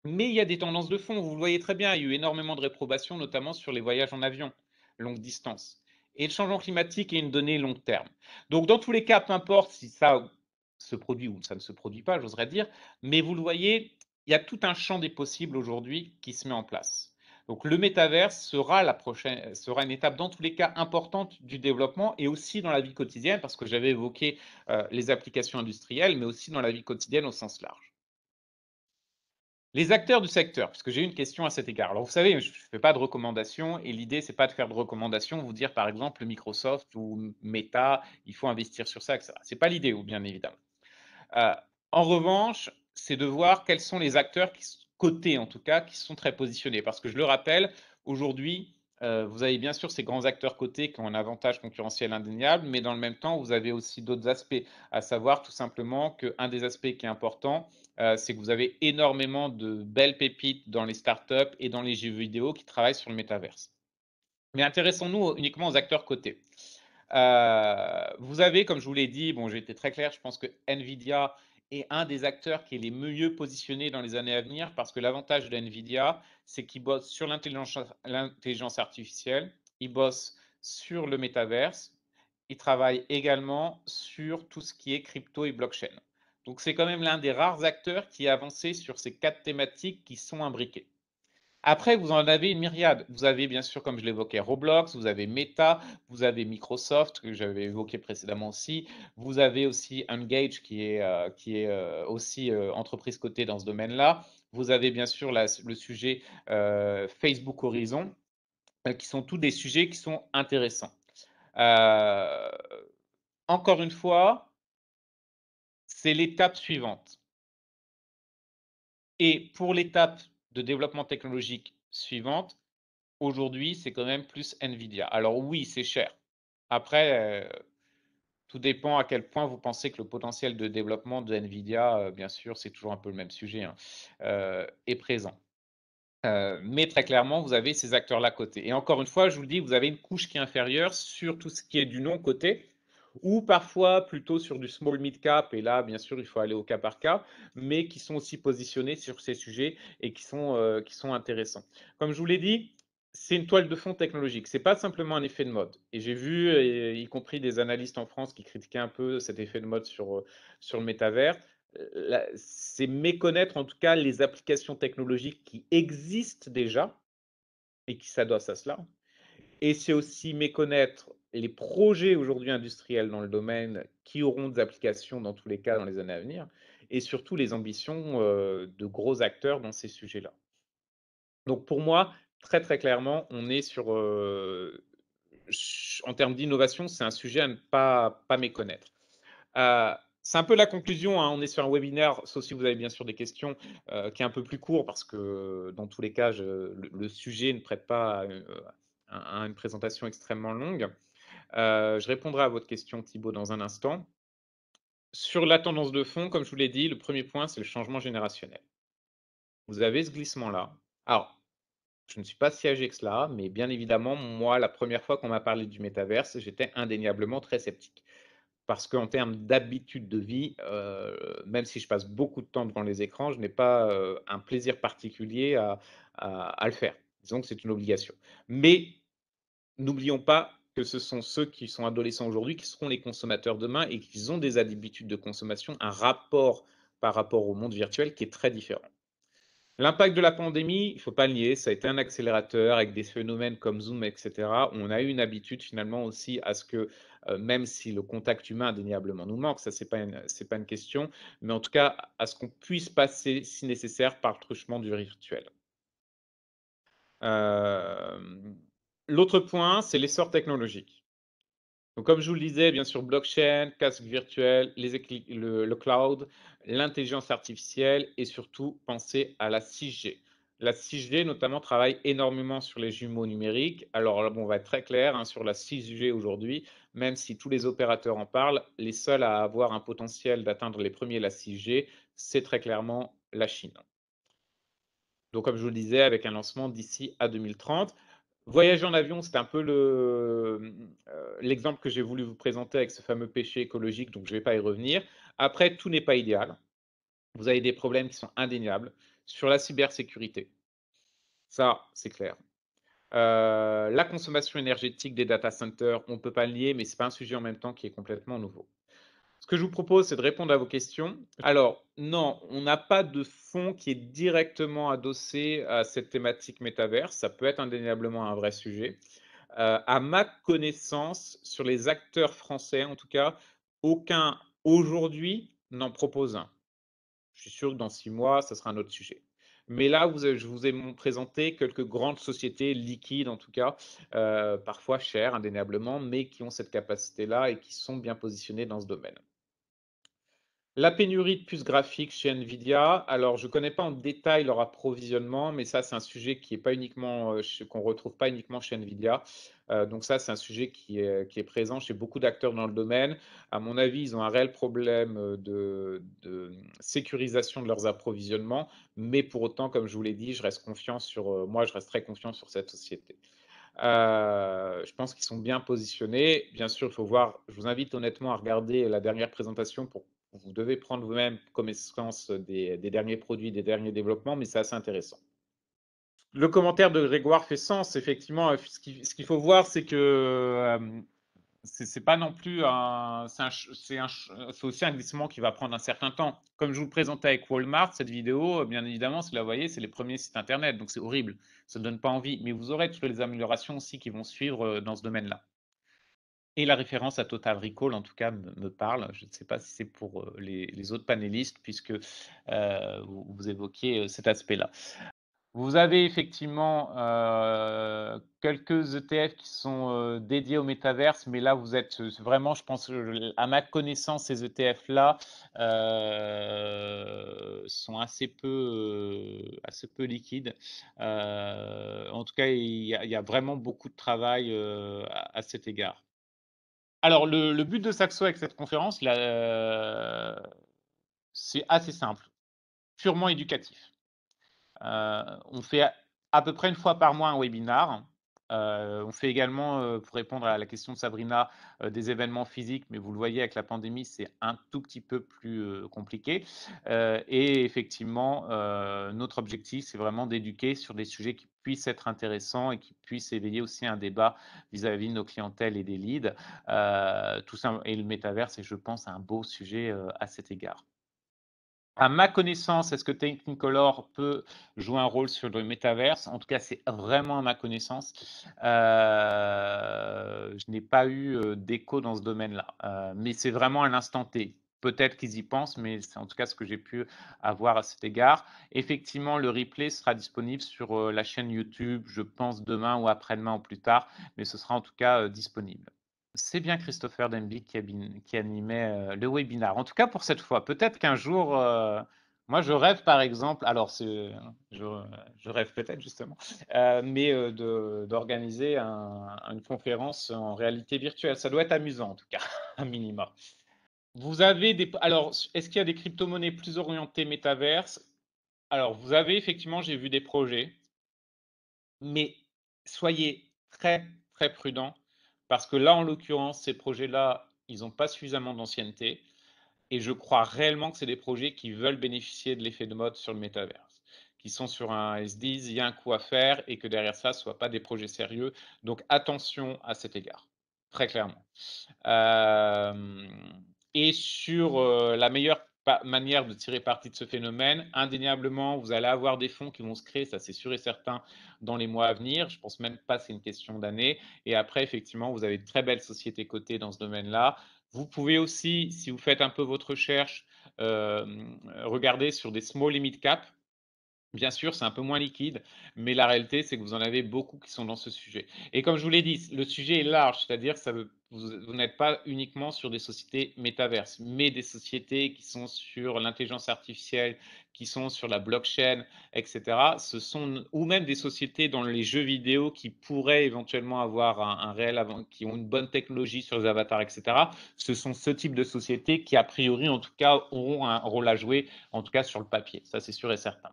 mais il y a des tendances de fond. Vous le voyez très bien, il y a eu énormément de réprobations, notamment sur les voyages en avion, longue distance. Et le changement climatique est une donnée long terme. Donc, dans tous les cas, peu importe si ça se produit ou ça ne se produit pas, j'oserais dire, mais vous le voyez, il y a tout un champ des possibles aujourd'hui qui se met en place. Donc, le métaverse sera une étape dans tous les cas importante du développement et aussi dans la vie quotidienne, parce que j'avais évoqué les applications industrielles, mais aussi dans la vie quotidienne au sens large. Les acteurs du secteur, parce que j'ai une question à cet égard. Alors vous savez, je ne fais pas de recommandations et l'idée, c'est pas de faire de recommandations, vous dire par exemple Microsoft ou Meta, il faut investir sur ça, et cetera. C'est pas l'idée, ou bien évidemment. Heu, En revanche, c'est de voir quels sont les acteurs qui s cotés en tout cas, qui sont très positionnés. Parce que je le rappelle, aujourd'hui, vous avez bien sûr ces grands acteurs cotés qui ont un avantage concurrentiel indéniable, mais dans le même temps, vous avez aussi d'autres aspects. À savoir tout simplement qu'un des aspects qui est important, c'est que vous avez énormément de belles pépites dans les startups et dans les jeux vidéo qui travaillent sur le métaverse. Mais intéressons-nous uniquement aux acteurs cotés. Vous avez, comme je vous l'ai dit, bon, j'ai été très clair, je pense que Nvidia est un des acteurs qui est les mieux positionnés dans les années à venir parce que l'avantage de Nvidia, c'est qu'ils bossent sur l'intelligence artificielle, ils bossent sur le métaverse, ils travaillent également sur tout ce qui est crypto et blockchain. Donc c'est quand même l'un des rares acteurs qui a avancé sur ces 4 thématiques qui sont imbriquées. Après, vous en avez une myriade. Vous avez bien sûr, comme je l'évoquais, Roblox, vous avez Meta, vous avez Microsoft, que j'avais évoqué précédemment aussi. Vous avez aussi Engage qui est aussi, entreprise cotée dans ce domaine-là. Vous avez bien sûr le sujet, Facebook Horizon, qui sont tous des sujets qui sont intéressants. Heu, Encore une fois, c'est l'étape suivante et pour l'étape de développement technologique suivante, aujourd'hui, c'est quand même plus Nvidia. Alors oui, c'est cher. Après, tout dépend à quel point vous pensez que le potentiel de développement de Nvidia, bien sûr, c'est toujours un peu le même sujet, hein, est présent. Mais très clairement, vous avez ces acteurs-là cotés et encore une fois, je vous le dis, vous avez une couche qui est inférieure sur tout ce qui est du non coté ou parfois plutôt sur du small mid cap et là, bien sûr, il faut aller au cas par cas, mais qui sont aussi positionnés sur ces sujets et qui sont intéressants. Comme je vous l'ai dit, c'est une toile de fond technologique, c'est pas simplement un effet de mode et j'ai vu, y compris des analystes en France qui critiquaient un peu cet effet de mode sur le métavers. C'est méconnaître en tout cas les applications technologiques qui existent déjà et qui s'adossent à cela et c'est aussi méconnaître les projets aujourd'hui industriels dans le domaine qui auront des applications dans tous les cas dans les années à venir et surtout les ambitions, de gros acteurs dans ces sujets-là. Donc pour moi, très, très clairement, on est sur, en termes d'innovation, c'est un sujet à ne pas méconnaître. C'est un peu la conclusion, hein. On est sur un webinaire, sauf si vous avez bien sûr des questions, qui est un peu plus court parce que dans tous les cas, le sujet ne prête pas à une présentation extrêmement longue. Je répondrai à votre question, Thibaut, dans un instant. Sur la tendance de fond, comme je vous l'ai dit, le premier point, c'est le changement générationnel. Vous avez ce glissement-là. Alors, je ne suis pas si âgé que cela, mais bien évidemment, moi, la première fois qu'on m'a parlé du métaverse, j'étais indéniablement très sceptique. Parce qu'en termes d'habitude de vie, même si je passe beaucoup de temps devant les écrans, je n'ai pas, un plaisir particulier à le faire. Disons que c'est une obligation. Mais n'oublions pas que ce sont ceux qui sont adolescents aujourd'hui qui seront les consommateurs demain et qui ont des habitudes de consommation, un rapport par rapport au monde virtuel qui est très différent. L'impact de la pandémie, il ne faut pas le nier, ça a été un accélérateur avec des phénomènes comme Zoom, et cetera. On a eu une habitude finalement aussi à ce que, même si le contact humain indéniablement nous manque, ça c'est pas une question, mais en tout cas à ce qu'on puisse passer, si nécessaire, par le truchement du virtuel. Hem, L'autre point, c'est l'essor technologique. Donc, comme je vous le disais, bien sûr, blockchain, casque virtuel, le cloud, l'intelligence artificielle et surtout penser à la 6G. La 6G, notamment, travaille énormément sur les jumeaux numériques. Alors, là, bon, on va être très clair hein, sur la 6G aujourd'hui, même si tous les opérateurs en parlent, les seuls à avoir un potentiel d'atteindre les premiers la 6G, c'est très clairement la Chine. Donc, comme je vous le disais, avec un lancement d'ici à 2030. Voyager en avion, c'est un peu l'exemple que j'ai voulu vous présenter avec ce fameux péché écologique, donc je ne vais pas y revenir. Après, tout n'est pas idéal. Vous avez des problèmes qui sont indéniables sur la cybersécurité. Ça, c'est clair. La consommation énergétique des data centers, on ne peut pas le nier, mais ce n'est pas un sujet en même temps qui est complètement nouveau. Ce que je vous propose, c'est de répondre à vos questions. Alors, non, on n'a pas de fonds qui est directement adossé à cette thématique métaverse. Ça peut être indéniablement un vrai sujet. À ma connaissance, sur les acteurs français, en tout cas, aucun aujourd'hui n'en propose un. Je suis sûr que dans 6 mois, ça sera un autre sujet. Mais là, je vous ai présenté quelques grandes sociétés liquides, en tout cas, parfois chères, indéniablement, mais qui ont cette capacité-là et qui sont bien positionnées dans ce domaine. La pénurie de puces graphiques chez Nvidia, alors je ne connais pas en détail leur approvisionnement, mais ça, c'est un sujet qui est pas uniquement, qu'on retrouve pas uniquement chez Nvidia. Donc ça, c'est un sujet qui est présent chez beaucoup d'acteurs dans le domaine. À mon avis, ils ont un réel problème, de sécurisation de leurs approvisionnements, mais pour autant, comme je vous l'ai dit, je reste confiant sur, moi, je reste très confiant sur cette société. Je pense qu'ils sont bien positionnés. Bien sûr, il faut voir, je vous invite honnêtement à regarder la dernière présentation pour vous devez prendre vous-même connaissance des derniers produits, des derniers développements, mais c'est assez intéressant. Le commentaire de Grégoire fait sens, effectivement. Ce qu'il faut voir, c'est que c'est pas non plus un, c'est aussi un glissement qui va prendre un certain temps. Comme je vous le présentais avec Walmart, cette vidéo, bien évidemment, si vous la voyez, c'est les premiers sites internet, donc c'est horrible, ça ne donne pas envie. Mais vous aurez toutes les améliorations aussi qui vont suivre dans ce domaine-là. Et la référence à Total Recall, en tout cas, me parle. Je ne sais pas si c'est pour les autres panélistes, puisque vous évoquiez cet aspect-là. Vous avez effectivement, quelques ETF qui sont, dédiés au métaverse, mais là vous êtes, vraiment je pense, à ma connaissance, ces ETF-là, sont assez peu liquides. En tout cas, il y a vraiment beaucoup de travail, à cet égard. Alors le but de Saxo avec cette conférence là, c'est assez simple, purement éducatif. On fait à peu près une fois par mois un webinar. On fait également, pour répondre à la question de Sabrina, des événements physiques, mais vous le voyez avec la pandémie, c'est un tout petit peu plus, compliqué. Et effectivement, notre objectif, c'est vraiment d'éduquer sur des sujets qui puissent être intéressants et qui puissent éveiller aussi un débat vis-à-vis de nos clientèles et des leads. Tout ça et le métavers est, je pense, un beau sujet, à cet égard. À ma connaissance, est-ce que Technicolor peut jouer un rôle sur le métaverse? En tout cas, c'est vraiment à ma connaissance. Je n'ai pas eu, d'écho dans ce domaine-là, mais c'est vraiment à l'instant T. peut-être qu'ils y pensent, mais c'est en tout cas ce que j'ai pu avoir à cet égard. Effectivement, le replay sera disponible sur, la chaîne YouTube, je pense demain ou après-demain ou plus tard, mais ce sera en tout cas, disponible. C'est bien Christopher Denby qui animait, le webinaire. En tout cas pour cette fois. Peut-être qu'un jour, moi je rêve par exemple alors je je rêve peut-être justement, mais d'organiser une conférence en réalité virtuelle. Ça doit être amusant en tout cas, un minima. Vous avez des alors, est-ce qu'il y a des cryptomonnaies plus orientées métaverse? Alors, vous avez effectivement, j'ai vu des projets, mais soyez très, très prudents parce que là, en l'occurrence, ces projets-là, ils n'ont pas suffisamment d'ancienneté et je crois réellement que c'est des projets qui veulent bénéficier de l'effet de mode sur le métaverse, qui sont sur un ils se disent: «Il y a un coup à faire» et que derrière ça, ce ne soit pas des projets sérieux. Donc attention à cet égard, très clairement. Hem et sur, la meilleure manière de tirer parti de ce phénomène, indéniablement, vous allez avoir des fonds qui vont se créer, ça c'est sûr et certain, dans les mois à venir. Je pense même pas que c'est une question d'années et après effectivement, vous avez de très belles sociétés cotées dans ce domaine-là. Vous pouvez aussi, si vous faites un peu votre recherche, regarder sur des small limit cap. Bien sûr, c'est un peu moins liquide, mais la réalité, c'est que vous en avez beaucoup qui sont dans ce sujet. Et comme je vous l'ai dit, le sujet est large, c'est-à-dire ça veut vous n'êtes pas uniquement sur des sociétés métaverses, mais des sociétés qui sont sur l'intelligence artificielle, qui sont sur la blockchain, et cetera. Ce sont ou même des sociétés dans les jeux vidéo qui pourraient éventuellement avoir un réel avan qui ont une bonne technologie sur les avatars, et cetera. Ce sont ce type de sociétés qui, a priori, en tout cas, auront un rôle à jouer, en tout cas sur le papier. Ça, c'est sûr et certain.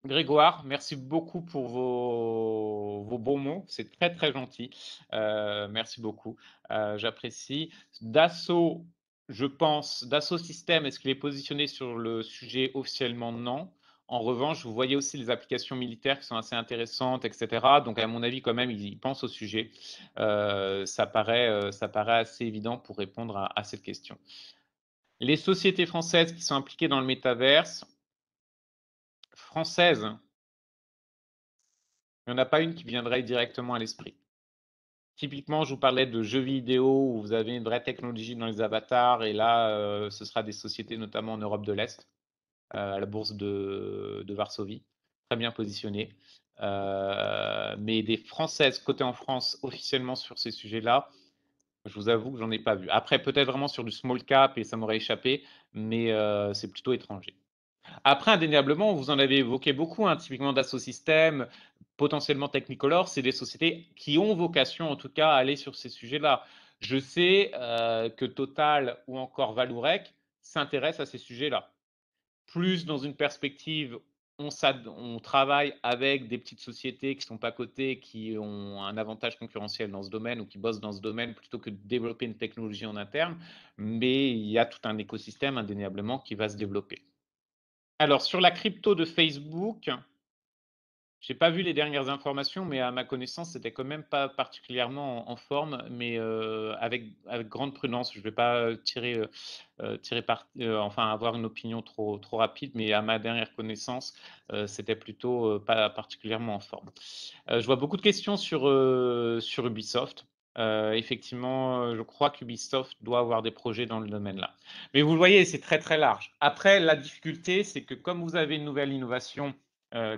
Grégoire, merci beaucoup pour vos bons mots. C'est très, très gentil. Merci beaucoup, j'apprécie. Dassault, je pense Dassault Systèmes, est-ce qu'il est positionné sur le sujet officiellement? Non. En revanche, vous voyez aussi les applications militaires qui sont assez intéressantes et cetera. Donc à mon avis, quand même, ils pensent au sujet. Ça paraît assez évident pour répondre à cette question. Les sociétés françaises qui sont impliquées dans le métaverse, françaises, il n'y en a pas une qui viendrait directement à l'esprit. Typiquement, je vous parlais de jeux vidéo où vous avez une vraie technologie dans les avatars et là, ce sera des sociétés notamment en Europe de l'Est, à la bourse de Varsovie, très bien positionnées. Mais des françaises cotées en France officiellement sur ces sujets-là, je vous avoue que j'en ai pas vu. Après, peut-être vraiment sur du small cap et ça m'aurait échappé, mais c'est plutôt étranger. Après, indéniablement, vous en avez évoqué beaucoup, hein, typiquement Dassault Systèmes, potentiellement Technicolor, c'est des sociétés qui ont vocation, en tout cas, à aller sur ces sujets-là. Je sais que Total ou encore Vallourec s'intéressent à ces sujets-là. Plus dans une perspective, on travaille avec des petites sociétés qui ne sont pas cotées, qui ont un avantage concurrentiel dans ce domaine ou qui bossent dans ce domaine plutôt que de développer une technologie en interne. Mais il y a tout un écosystème indéniablement qui va se développer. Alors sur la crypto de Facebook, j'ai pas vu les dernières informations, mais à ma connaissance, c'était quand même pas particulièrement en forme, mais avec grande prudence. Je vais pas tirer enfin avoir une opinion trop rapide, mais à ma dernière connaissance, c'était plutôt, pas particulièrement en forme. Je vois beaucoup de questions sur Ubisoft. Effectivement, je crois qu'Ubisoft doit avoir des projets dans le domaine-là. Mais vous le voyez, c'est très, très large. Après, la difficulté, c'est que comme vous avez une nouvelle innovation,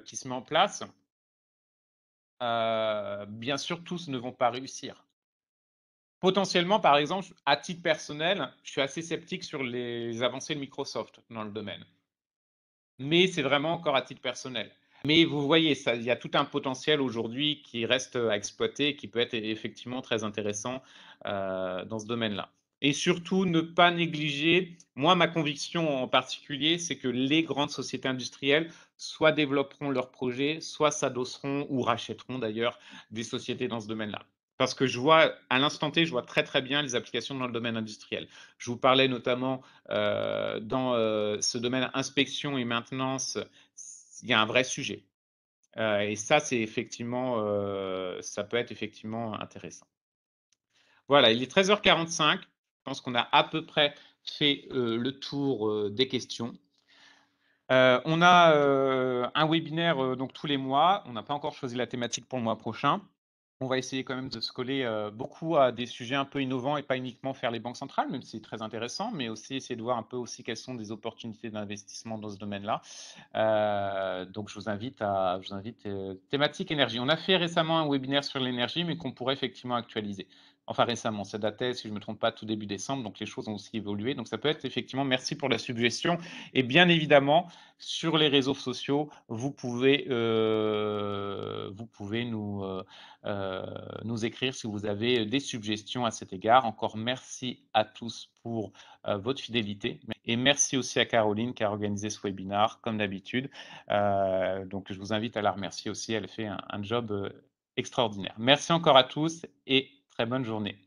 qui se met en place, bien sûr, tous ne vont pas réussir. Potentiellement, par exemple, à titre personnel, je suis assez sceptique sur les avancées de Microsoft dans le domaine. Mais c'est vraiment encore à titre personnel. Mais vous voyez, ça il y a tout un potentiel aujourd'hui qui reste à exploiter et qui peut être effectivement très intéressant, dans ce domaine-là. Et surtout, ne pas négliger moi, ma conviction en particulier, c'est que les grandes sociétés industrielles, soit développeront leurs projets, soit s'adosseront ou rachèteront d'ailleurs des sociétés dans ce domaine-là. Parce que je vois à l'instant T, je vois très, très bien les applications dans le domaine industriel. Je vous parlais notamment dans ce domaine inspection et maintenance, il y a un vrai sujet. Et ça, c'est effectivement, ça peut être effectivement intéressant. Voilà, il est 13h45. Je pense qu'on a à peu près fait le tour des questions. On a un webinaire donc tous les mois. On n'a pas encore choisi la thématique pour le mois prochain. On va essayer quand même de se coller, beaucoup à des sujets un peu innovants et pas uniquement faire les banques centrales, même si c'est très intéressant, mais aussi essayer de voir un peu aussi quelles sont des opportunités d'investissement dans ce domaine-là. Donc je vous invite, thématique énergie. On a fait récemment un webinaire sur l'énergie, mais qu'on pourrait effectivement actualiser. Enfin récemment, ça datait, si je ne me trompe pas, tout début décembre, donc les choses ont aussi évolué. Donc ça peut être effectivement, merci pour la suggestion. Et bien évidemment, sur les réseaux sociaux, vous pouvez nous écrire si vous avez des suggestions à cet égard. Encore merci à tous pour votre fidélité. Et merci aussi à Caroline qui a organisé ce webinaire, comme d'habitude. Donc, je vous invite à la remercier aussi. Elle fait un job extraordinaire. Merci encore à tous et très bonne journée.